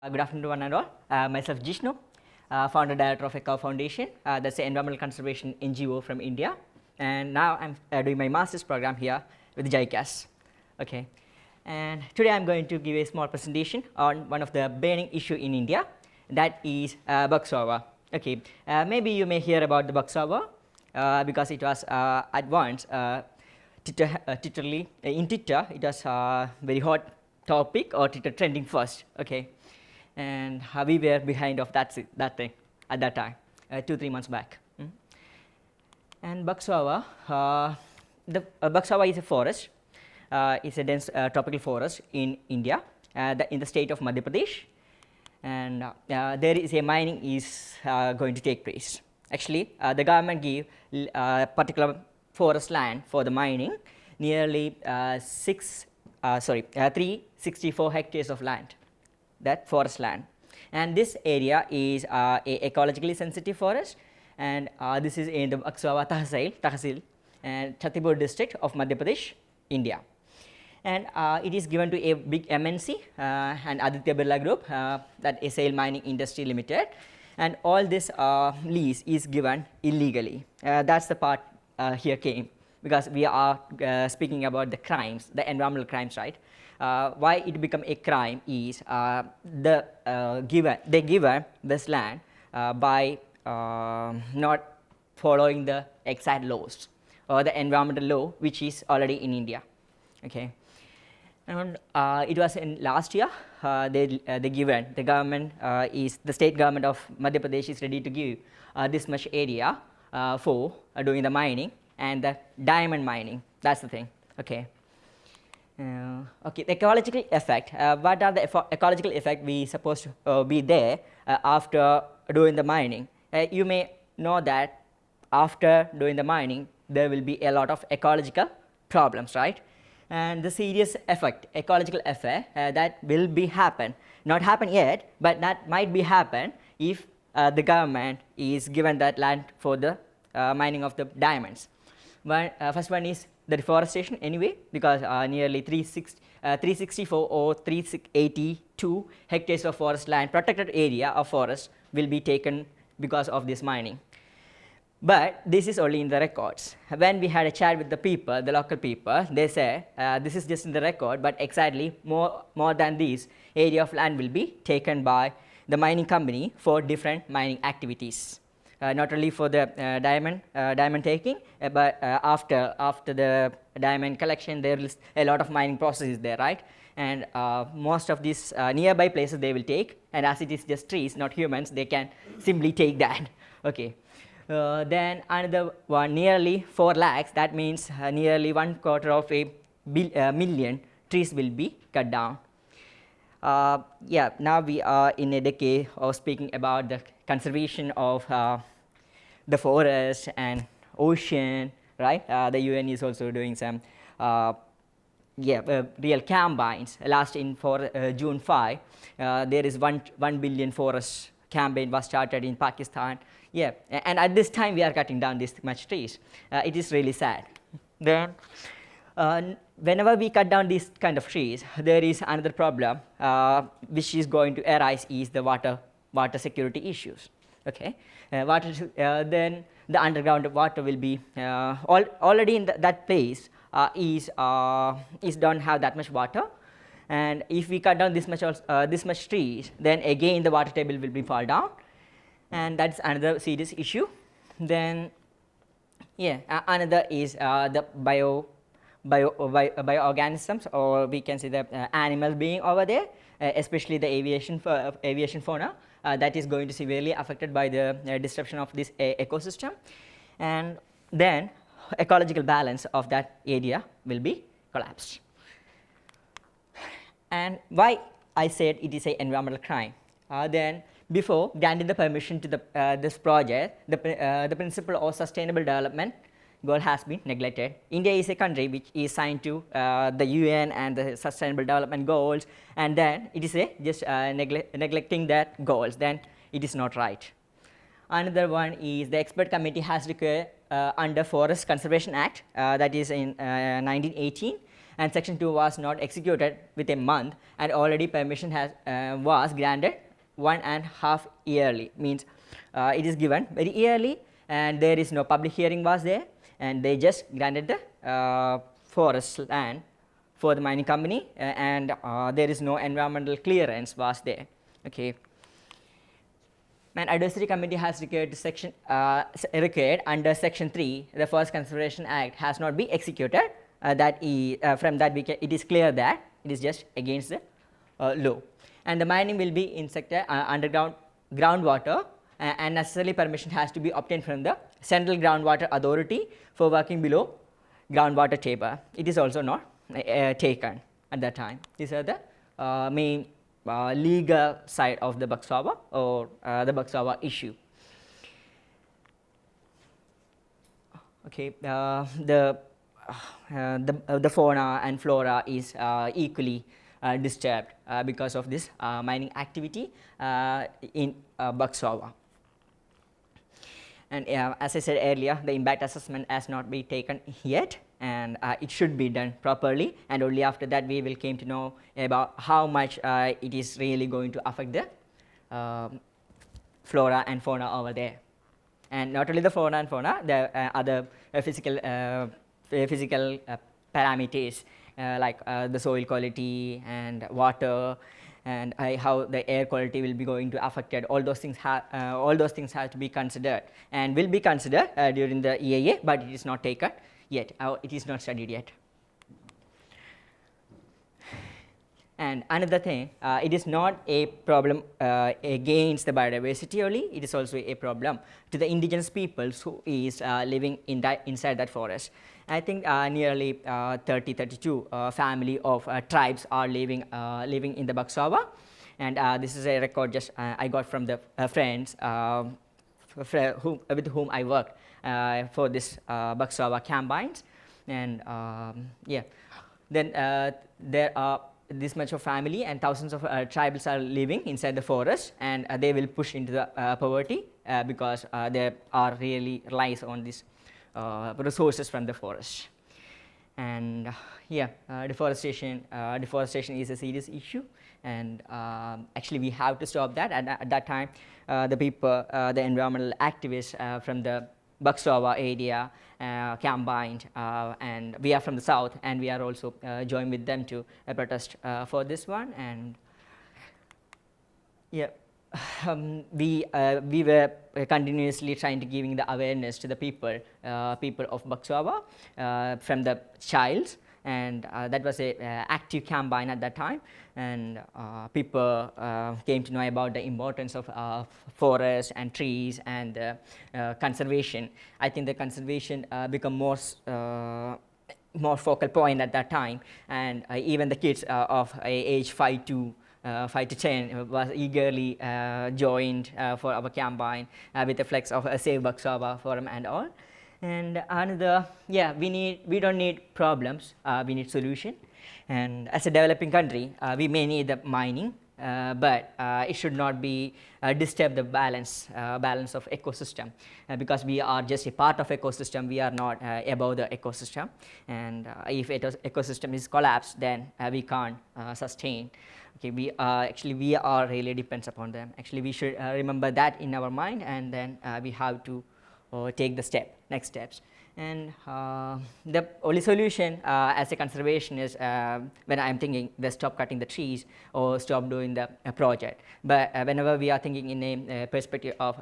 Good afternoon to one and all. Myself Jishnu, founder director of Eco Foundation, that's an environmental conservation NGO from India, and now I'm doing my master's program here with JICAS. Okay, and today I'm going to give a small presentation on one of the burning issue in India, that is Buxawa. Okay, maybe you may hear about the Buxawa because it was at once in Twitter it was a very hot topic or Twitter trending first. Okay. And we were behind of that thing at that time, 2-3 months back. And Buxawa, Buxawa is a forest. It's a dense tropical forest in India, in the state of Madhya Pradesh, and there is a mining is going to take place. Actually, the government gave particular forest land for the mining, nearly 364 hectares of land. That forest land, and this area is a ecologically sensitive forest, and this is in the Buxawa Tahsil and Chhattisgarh district of Madhya Pradesh, India, and it is given to a big MNC and Aditya Birla Group, that is SAIL Mining Industry Limited, and all this lease is given illegally. That's the part here came, because we are speaking about the crimes, the environmental crimes, right? Why it become a crime is they given this land by not following the exact laws or the environmental law which is already in India. Okay, and it was in last year they given, the government is, the state government of Madhya Pradesh is ready to give this much area for doing the mining and the diamond mining. That's the thing. Okay. Okay, the ecological effect. What are the ecological effect we supposed to be there after doing the mining? You may know that after doing the mining, there will be a lot of ecological problems, right? And the serious effect, ecological effect, that will be happen. Not happen yet, but that might be happen if the government is given that land for the mining of the diamonds. First one is the deforestation anyway, because nearly 364 or 382 hectares of forest land, protected area of forest, will be taken because of this mining. But this is only in the records. When we had a chat with the people, the local people, they say this is just in the record, but exactly more than this area of land will be taken by the mining company for different mining activities. Not only for the diamond taking, but after the diamond collection, there is a lot of mining processes there, right? And most of these nearby places they will take, and as it is just trees, not humans, they can simply take that. Okay. Then another one, nearly 4 lakhs, that means nearly 1/4 of a million trees will be cut down. Yeah, now we are in a decade of speaking about the conservation of the forest and ocean, right? The UN is also doing some real campaigns. Last for June 5, there is 1 billion forest campaign was started in Pakistan. Yeah, and at this time we are cutting down this much trees. It is really sad. Then whenever we cut down these kind of trees, there is another problem which is going to arise, is the water security issues. Okay, then the underground water will be already in that place don't have that much water, and if we cut down this much trees, then again the water table will be fall down, and that's another serious issue. Then another is the bioorganisms, or we can say the animals being over there, especially the aviation fauna, that is going to severely affected by the disruption of this ecosystem, and then ecological balance of that area will be collapsed. And why I said it is an environmental crime? Then before granting the permission to this project, the principle of sustainable development goal has been neglected. India is a country which is signed to the UN and the Sustainable Development Goals, and then it is just neglecting that goals. Then it is not right. Another one is the expert committee has required under Forest Conservation Act, that is in 1918, and section 2 was not executed with a month, and already permission has was granted 1.5 yearly, means it is given very early, and there is no public hearing was there, and they just granted the forest land for the mining company, and there is no environmental clearance was there. Okay. An advisory committee has required section required under section 3 the Forest Conservation Act has not been executed. From that it is clear that it is just against the law, and the mining will be in sector underground groundwater, and necessarily permission has to be obtained from the Central Groundwater Authority for working below groundwater table. It is also not taken at that time. These are the main legal side of the Buxawa, or the Buxawa issue. Okay, the fauna and flora is equally disturbed because of this mining activity in Buxawa. And as I said earlier, the impact assessment has not been taken yet, and it should be done properly, and only after that we will came to know about how much it is really going to affect the flora and fauna over there. And not only the fauna and fauna, the other physical parameters like the soil quality and water, and how the air quality will be going to affected. All those things have to be considered, and will be considered during the EIA, but it is not taken yet. It is not studied yet. And another thing, it is not a problem against the biodiversity only, it is also a problem to the indigenous peoples who is living in inside that forest. I think nearly 32 family of tribes are living in the Buxawa, and this is a record just I got from the friends with whom I worked for this Buxawa campaigns. And yeah, then there are this much of family and thousands of tribals are living inside the forest, and they will push into the poverty because they are really relies on this resources from the forest. And yeah, deforestation is a serious issue, and actually we have to stop that. At that time, the people, the environmental activists from the Buxawa area campaigned, and we are from the south, and we are also joined with them to protest for this one. And yeah, we were continuously trying to giving the awareness to the people of Buxawa from the childs, and that was a active campaign at that time, and people came to know about the importance of forests and trees and conservation. I think the conservation become more focal point at that time, and even the kids of age 5 to 10 was eagerly joined for our campaign with the flex of a Save Buxawa forum and all. And another, yeah, we don't need problems, we need solution. And as a developing country, we may need the mining, but it should not be disturb the balance of ecosystem, because we are just a part of ecosystem, we are not above the ecosystem. And if ecosystem is collapsed, then we can't sustain. Okay, we are really depends upon them. Actually, we should remember that in our mind, and then we have to take the next steps. And the only solution as a conservationist, when I am thinking, they stop cutting the trees or stop doing the project. But whenever we are thinking in a perspective of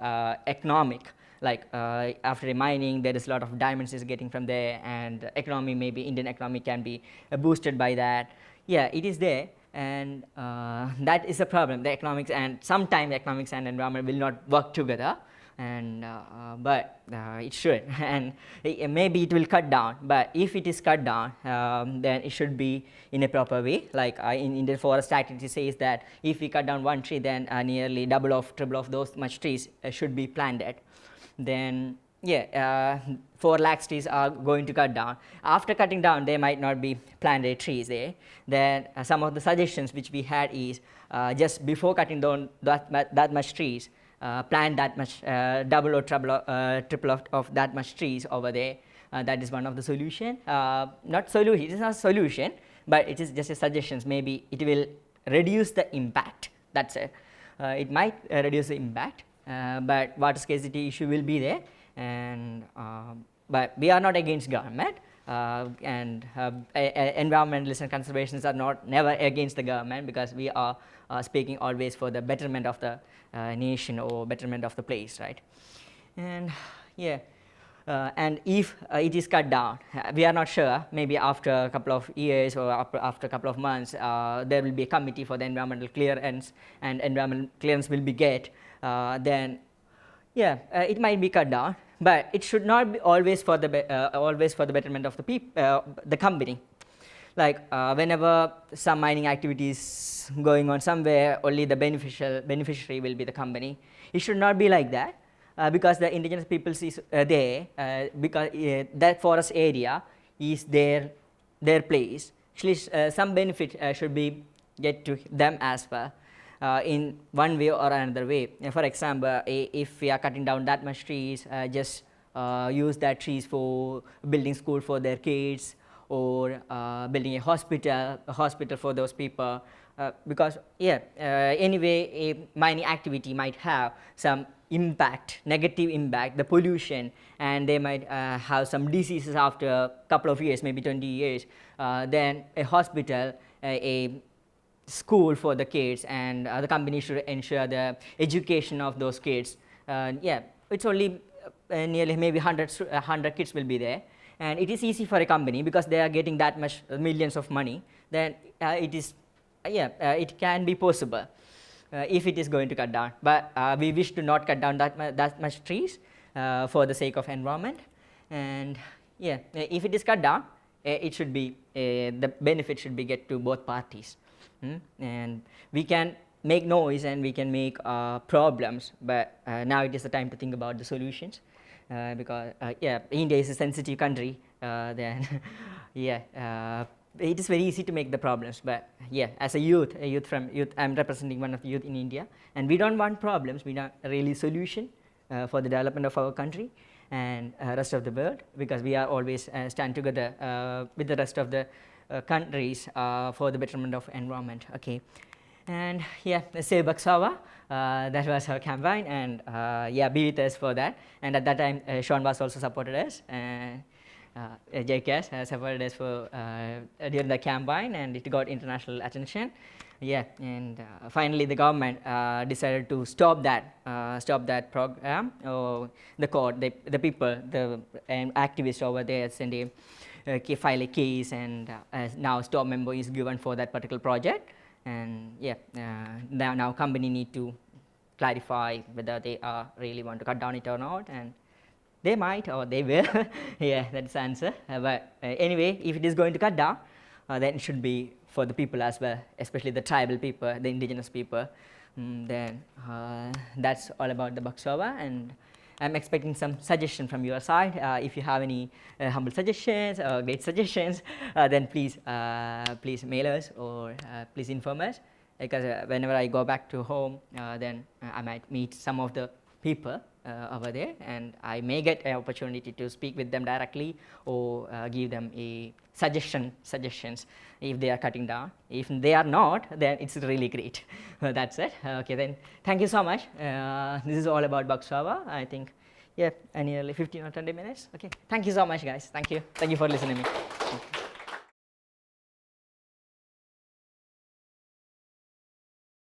economic, like after mining, there is a lot of diamonds is getting from there, and economy, maybe Indian economy can be boosted by that. Yeah, it is there. And that is a problem. The economics, and sometimes economics and environment will not work together, and but it should. And maybe it will cut down, but if it is cut down, then it should be in a proper way. Like in Indian Forest Act, it says that if we cut down one tree, then nearly triple of those much trees should be planted. Then yeah, 4 lakh trees are going to cut down. After cutting down, there might not be planted trees there. Then some of the suggestions which we had is just before cutting down that much trees, plant that much double or triple of that much trees over there. That is one of the solution. Not solution. It is not a solution, but it is just a suggestions. Maybe it will reduce the impact. That's it. It might reduce the impact, but water scarcity issue will be there, and but we are not against government, and environmentalists and conservationists are not never against the government, because we are speaking always for the betterment of the nation or betterment of the place, right? And yeah. And if it is cut down, we are not sure, maybe after a couple of years or after a couple of months, there will be a committee for the environmental clearance, and environmental clearance will be get, then yeah, it might be cut down, but it should not be always for the betterment of the company. Like whenever some mining activities going on somewhere, only the beneficiary will be the company. It should not be like that. Because the indigenous peoples is there, because that forest area is their place. Actually, some benefit should be get to them as well, in one way or another way. For example, if we are cutting down that much trees, just use that trees for building school for their kids, or building a hospital for those people. Because yeah, anyway, a mining activity might have some impact, negative impact, the pollution, and they might have some diseases after a couple of years, maybe 20 years. Then a hospital, a school for the kids, and the company should ensure the education of those kids. Yeah, it's only nearly maybe 100 kids will be there, and it is easy for a company because they are getting that much millions of money. Then it is it can be possible if it is going to cut down, but we wish to not cut down that much trees for the sake of environment. And yeah, if it is cut down, it should be the benefit should be get to both parties. And we can make noise and we can make problems, but now it is the time to think about the solutions, because yeah, India is a sensitive country. Then yeah, it is very easy to make the problems, but yeah, as a youth, I'm representing one of the youth in India, and we don't want problems. We want a really solution for the development of our country and rest of the world, because we are always stand together with the rest of the countries for the betterment of environment. Okay, and yeah, save Buxawa. That was our campaign, and yeah, be with us for that. And at that time, Sean was also supported us. JKS supported us for during the campaign, and it got international attention. Yeah, and finally the government decided to stop that program. The court, the people, the activists over there sent a file a case, and now stop member is given for that particular project. And yeah, now company need to clarify whether they really want to cut down it or not, and they might or they will. Yeah, that's the answer. But anyway, if it is going to cut down, then it should be for the people as well, especially the tribal people, the indigenous people. Then that's all about the Buxawa, and I'm expecting some suggestion from your side. If you have any humble suggestions or great suggestions, then please mail us or please inform us, because whenever I go back to home, then I might meet some of the people over there, and I may get an opportunity to speak with them directly, or give them a suggestions if they are cutting down. If they are not, then it's really great. That's it. Okay, then thank you so much. This is all about Buxawa. I think, yeah, nearly 15 or 20 minutes. Okay, thank you so much, guys. Thank you for listening to me.